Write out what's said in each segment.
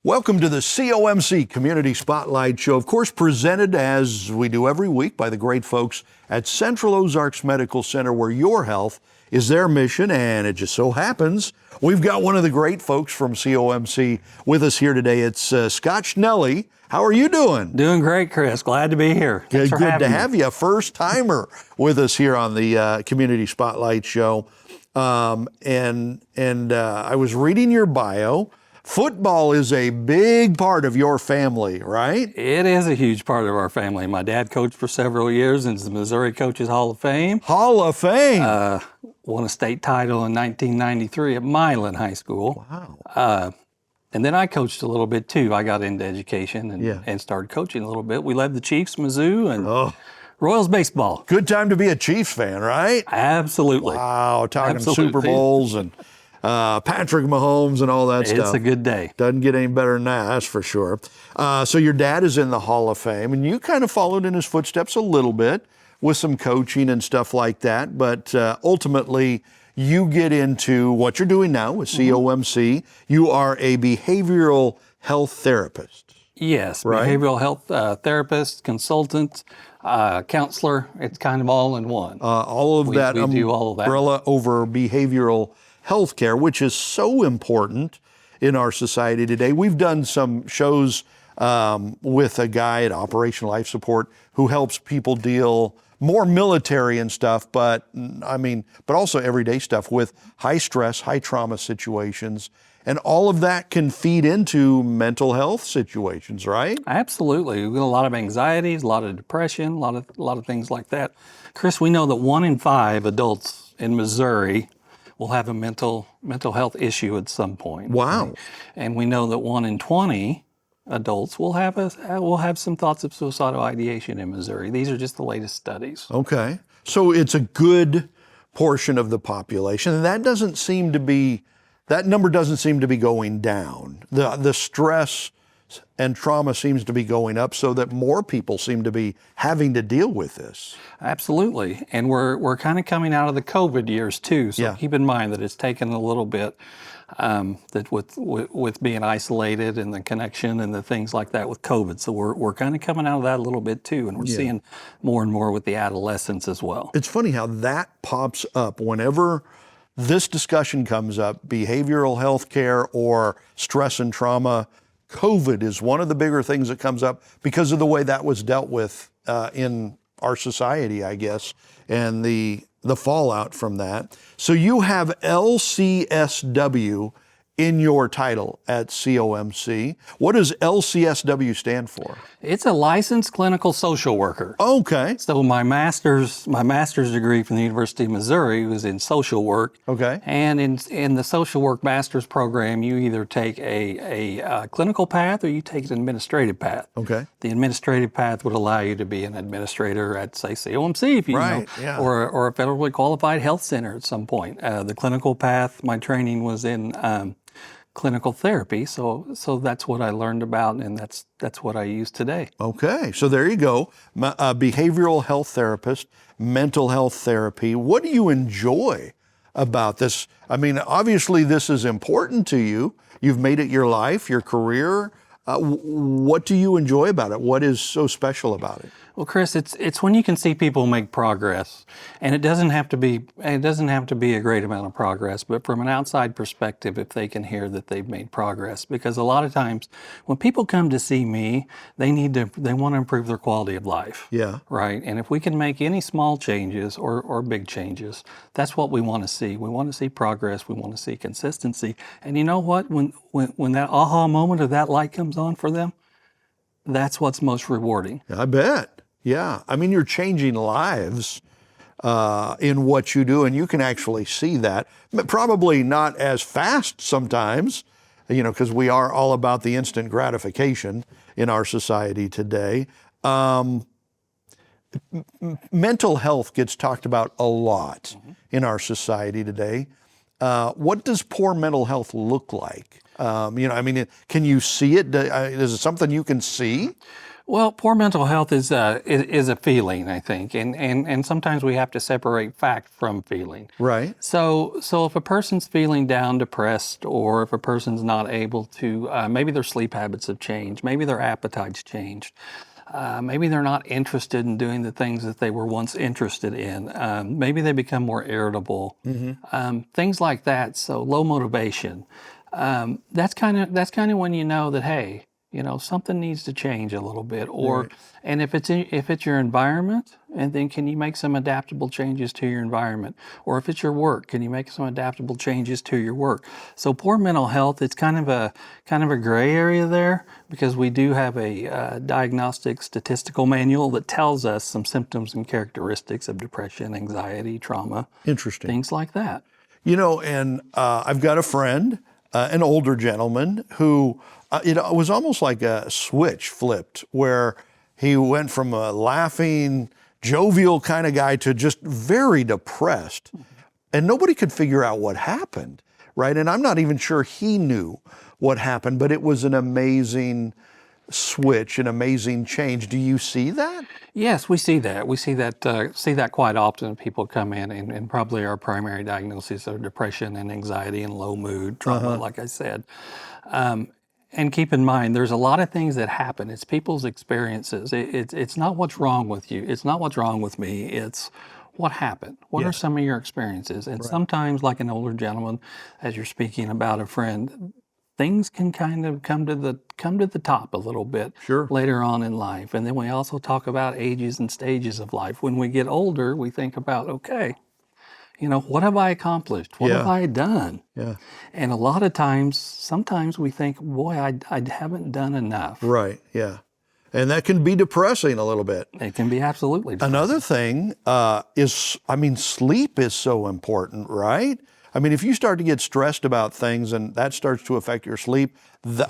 Welcome to the COMC Community Spotlight Show, of course, presented as we do every week by the great folks at Central Ozarks Medical Center, where your health is their mission. And it just so happens we've got one of the great folks from COMC with us here today. It's Scott Schnelle. How are you doing? Doing gret, Chris. Glad to be here. Thanks for having me. Good to have you. First timer with us here on the Community Spotlight Show. I was reading your bio. Football is a big part of your family, right? It is a huge part of our family. My dad coached for several years in the Missouri Coaches Hall of Fame. Hall of Fame. Won a state title in 1993 at Milan High School. Wow. And then I coached a little bit too. I got into education and started coaching a little bit. We led the Chiefs, Mizzou, and Royals baseball. Good time to be a Chiefs fan, right? Absolutely. Wow, talking Super Bowls and Patrick Mahomes and all that stuff. It's a good day. Doesn't get any better than that, that's for sure. So your dad is in the Hall of Fame, and you kind of followed in his footsteps a little bit with some coaching and stuff like that. But ultimately, you get into what you're doing now with COMC. You are a behavioral health therapist. Yes, right? Behavioral health therapist, consultant, counselor. It's kind of all in one. All of that we do all of that. Umbrella over behavioral healthcare, which is so important in our society today. We've done some shows with a guy at Operation Life Support who helps people deal more military and stuff, but also everyday stuff with high stress, high trauma situations. And all of that can feed into mental health situations, right? Absolutely. We've got a lot of anxieties, a lot of depression, a lot of things like that. Chris, we know that 1 in 5 adults in Missouri will have a mental health issue at some point. Wow. Right? And we know that 1 in 20 adults will have some thoughts of suicidal ideation in Missouri. These are just the latest studies. Okay. So it's a good portion of the population. And that number doesn't seem to be going down. The stress and trauma seems to be going up, so that more people seem to be having to deal with this. Absolutely. And we're kind of coming out of the COVID years too. So keep in mind that it's taken a little bit that with being isolated and the connection and the things like that with COVID. So we're kind of coming out of that a little bit too. And we're seeing more and more with the adolescents as well. It's funny how that pops up whenever this discussion comes up, behavioral health care or stress and trauma. COVID is one of the bigger things that comes up because of the way that was dealt with in our society, I guess, and the fallout from that. So you have LCSW in your title at COMC. What does LCSW stand for? It's a licensed clinical social worker. Okay. So my master's degree from the University of Missouri was in social work. Okay. And in the social work master's program, you either take a clinical path or you take an administrative path. Okay. The administrative path would allow you to be an administrator at, say, COMC, if you know, or a federally qualified health center at some point. The clinical path, my training was in clinical therapy, so that's what I learned about, and that's what I use today. Okay, so there you go. Behavioral health therapist, mental health therapy. What do you enjoy about this? I mean, obviously this is important to you. You've made it your life, your career. What do you enjoy about it? What is so special about it? Well, Chris, it's when you can see people make progress, and it doesn't have to be a great amount of progress, but from an outside perspective, if they can hear that they've made progress, because a lot of times when people come to see me, they want to improve their quality of life. Yeah. Right. And if we can make any small changes or big changes, that's what we want to see. We want to see progress. We want to see consistency. And you know what? When that aha moment of that light comes on for them, that's what's most rewarding. I bet. Yeah. I mean, you're changing lives in what you do, and you can actually see that. Probably not as fast sometimes, because we are all about the instant gratification in our society today. Mental health gets talked about a lot in our society today. What does poor mental health look like? Can you see it? Is it something you can see? Well, poor mental health is a feeling, I think, and sometimes we have to separate fact from feeling. Right. So if a person's feeling down, depressed, or if a person's not able to, maybe their sleep habits have changed, maybe their appetite's changed, maybe they're not interested in doing the things that they were once interested in. Maybe they become more irritable, things like that. So low motivation. That's kind of when you know that, hey, something needs to change a little bit. Or Right. and if it's your environment, and then can you make some adaptable changes to your environment? Or if it's your work, can you make some adaptable changes to your work? So poor mental health, it's kind of a gray area there, because we do have a diagnostic statistical manual that tells us some symptoms and characteristics of depression, anxiety, trauma, Interesting. things like that. And I've got a friend, an older gentleman, who, it was almost like a switch flipped, where he went from a laughing, jovial kind of guy to just very depressed. And nobody could figure out what happened, right? And I'm not even sure he knew what happened, but it was an amazing switch, an amazing change. Do you see that? Yes, we see that. We see that quite often. People come in, and probably our primary diagnoses are depression and anxiety and low mood, trauma, like I said. And keep in mind, there's a lot of things that happen. It's people's experiences. It's not what's wrong with you. It's not what's wrong with me. It's what happened. What are some of your experiences? And sometimes, like an older gentleman, as you're speaking about a friend, things can kind of come to the top a little bit Sure. later on in life. And then we also talk about ages and stages of life. When we get older, we think about, okay, what have I accomplished? What have Yeah. I done? Yeah. And a lot of times, sometimes we think, boy, I haven't done enough. Right. Yeah. And that can be depressing a little bit. It can be absolutely depressing. Another thing sleep is so important, right? If you start to get stressed about things and that starts to affect your sleep,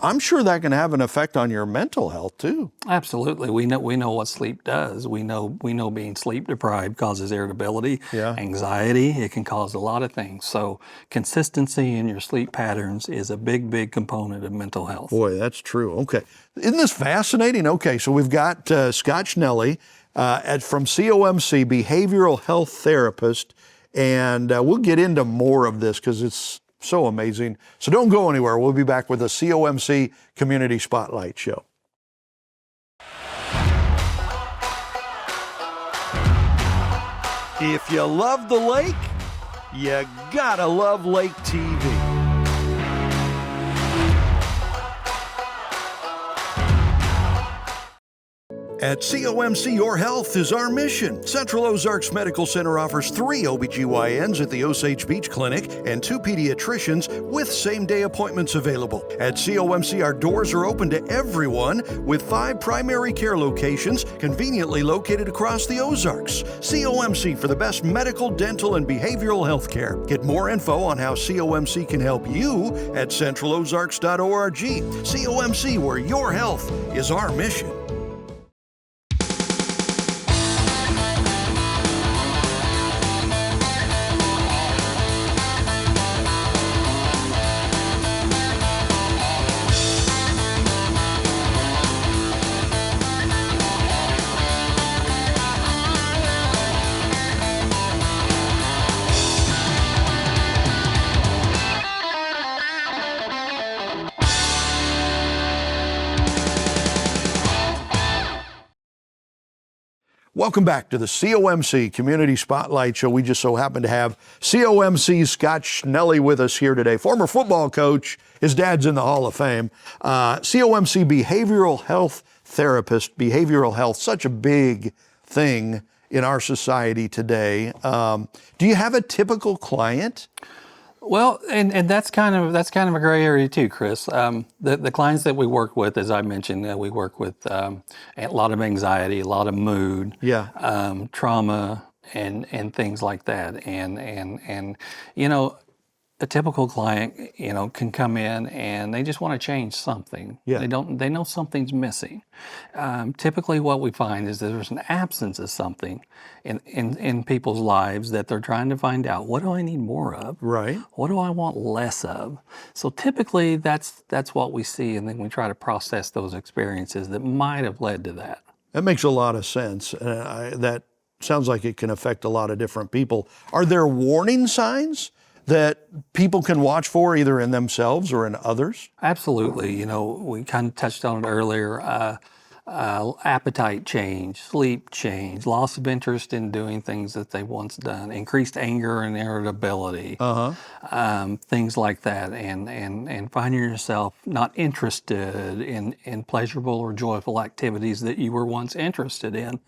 I'm sure that can have an effect on your mental health too. Absolutely. We know what sleep does. We know being sleep deprived causes irritability, Yeah. anxiety. It can cause a lot of things. So consistency in your sleep patterns is a big, big component of mental health. Boy, that's true. Okay. Isn't this fascinating? Okay, so we've got Scott Schnelle from COMC, behavioral health therapist, and we'll get into more of this because it's so amazing. So don't go anywhere. We'll be back with the COMC Community Spotlight Show. If you love the lake, you gotta love Lake TV. At COMC, your health is our mission. Central Ozarks Medical Center offers 3 OBGYNs at the Osage Beach Clinic and 2 pediatricians with same-day appointments available. At COMC, our doors are open to everyone with 5 primary care locations conveniently located across the Ozarks. COMC for the best medical, dental, and behavioral health care. Get more info on how COMC can help you at centralozarks.org. COMC, where your health is our mission. Welcome back to the COMC Community Spotlight Show. We just so happen to have COMC's Scott Schnelle with us here today. Former football coach. His dad's in the Hall of Fame. COMC behavioral health therapist. Behavioral health, such a big thing in our society today. Do you have a typical client? Well, and that's kind of a gray area too, Chris. The clients that we work with, as I mentioned, we work with a lot of anxiety, a lot of mood, trauma, and things like that. And a typical client, can come in and they just want to change something. Yeah. They know something's missing. Typically what we find is that there's an absence of something in people's lives that they're trying to find out. What do I need more of? Right. What do I want less of? So typically that's what we see, and then we try to process those experiences that might have led to that. That makes a lot of sense. That sounds like it can affect a lot of different people. Are there warning signs that people can watch for either in themselves or in others? Absolutely. We kind of touched on it earlier. Appetite change, sleep change, loss of interest in doing things that they once done, increased anger and irritability, things like that, and finding yourself not interested in pleasurable or joyful activities that you were once interested in.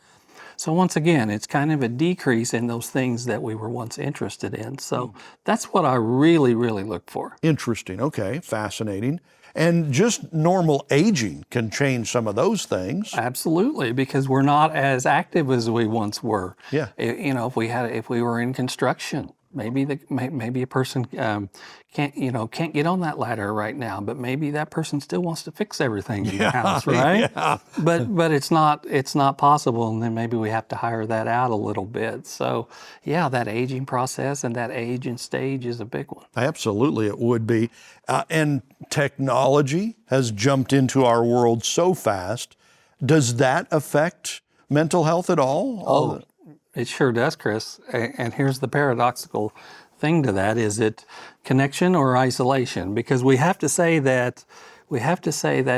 So once again, it's kind of a decrease in those things that we were once interested in. So that's what I really, really look for. Interesting. Okay. Fascinating. And just normal aging can change some of those things. Absolutely, because we're not as active as we once were. Yeah. If we were in construction, maybe a person can't get on that ladder right now, but maybe that person still wants to fix everything in the house, right? Yeah. But it's not possible, and then maybe we have to hire that out a little bit. So yeah, that aging process and that age and stage is a big one. Absolutely, it would be. And technology has jumped into our world so fast. Does that affect mental health at all? Oh, it sure does, Chris. And here's the paradoxical thing to that: is it connection or isolation? Because we have to say that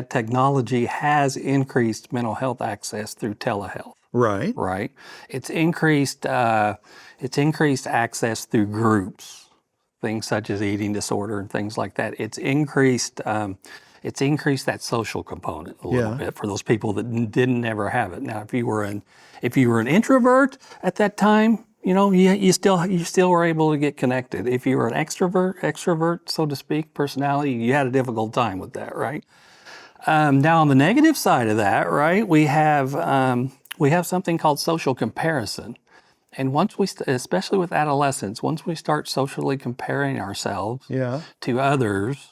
technology has increased mental health access through telehealth. Right. Right. It's increased access through groups, things such as eating disorder and things like that. It's increased that social component a little bit for those people that didn't ever have it. Now, if you were an introvert at that time, you still were able to get connected. If you were an extrovert, so to speak, personality, you had a difficult time with that, right? Now, on the negative side of that, right, we have something called social comparison. And once especially with adolescents, once we start socially comparing ourselves to others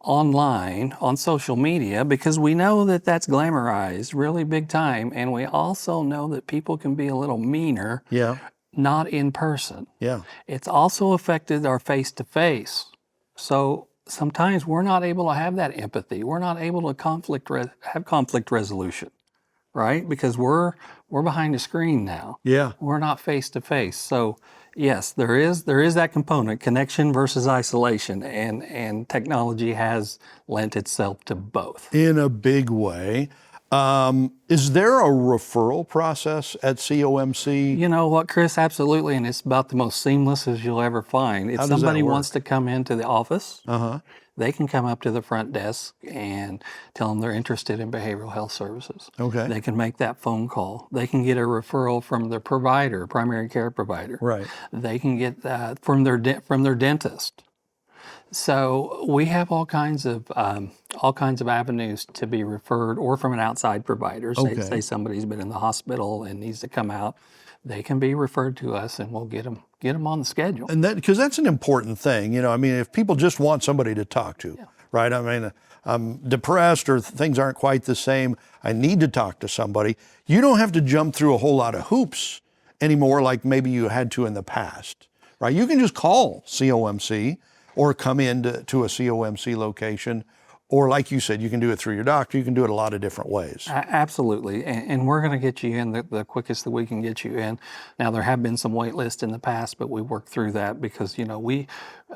online, on social media, because we know that that's glamorized really big time, and we also know that people can be a little meaner, not in person. Yeah. It's also affected our face-to-face. So sometimes we're not able to have that empathy. We're not able to have conflict resolution, right? Because we're behind a screen now. Yeah. We're not face to face. So yes, there is that component, connection versus isolation, and technology has lent itself to both. In a big way. Is there a referral process at COMC? You know what, Chris? Absolutely, and it's about the most seamless as you'll ever find. If somebody wants to come into the office, they can come up to the front desk and tell them they're interested in behavioral health services. Okay. They can make that phone call. They can get a referral from their provider, primary care provider. Right. They can get that from their dentist. So we have all kinds of avenues to be referred, or from an outside provider. Say somebody's been in the hospital and needs to come out, they can be referred to us, and we'll get them on the schedule. And because that's an important thing, if people just want somebody to talk to, right? I mean, I'm depressed or things aren't quite the same. I need to talk to somebody. You don't have to jump through a whole lot of hoops anymore, like maybe you had to in the past, right? You can just call COMC. Or come into a COMC location, or like you said, you can do it through your doctor. You can do it a lot of different ways. Absolutely, and we're going to get you in the quickest that we can get you in. Now, there have been some wait lists in the past, but we worked through that because there's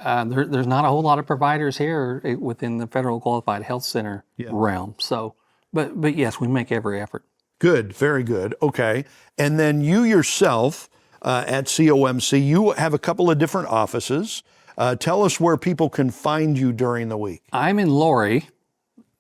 not a whole lot of providers here within the Federal Qualified Health Center realm. So, but yes, we make every effort. Good, very good. Okay, and then you yourself at COMC, you have a couple of different offices. Tell us where people can find you during the week. I'm in Laurie,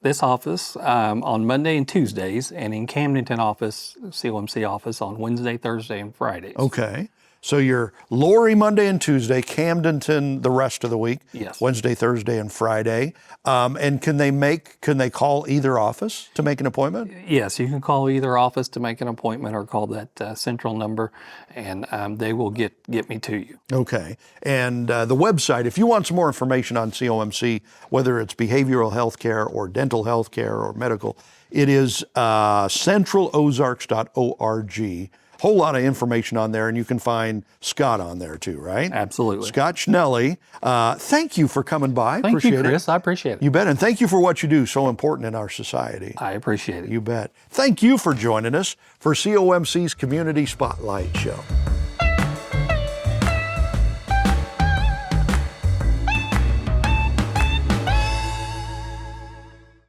this office, on Monday and Tuesdays, and in Camdenton office, COMC office, on Wednesday, Thursday, and Fridays. Okay. So you're Lori Monday and Tuesday, Camdenton the rest of the week. Yes. Wednesday, Thursday, and Friday. And can they call either office to make an appointment? Yes, you can call either office to make an appointment or call that central number, and they will get me to you. Okay. And the website, if you want some more information on COMC, whether it's behavioral health care or dental health care or medical, it is centralozarks.org. Whole lot of information on there, and you can find Scott on there too, right? Absolutely. Scott Schnelle, thank you for coming by. Thank appreciate you, Chris. It. I appreciate it. You bet, and thank you for what you do, so important in our society. I appreciate it. You bet. Thank you for joining us for COMC's Community Spotlight Show.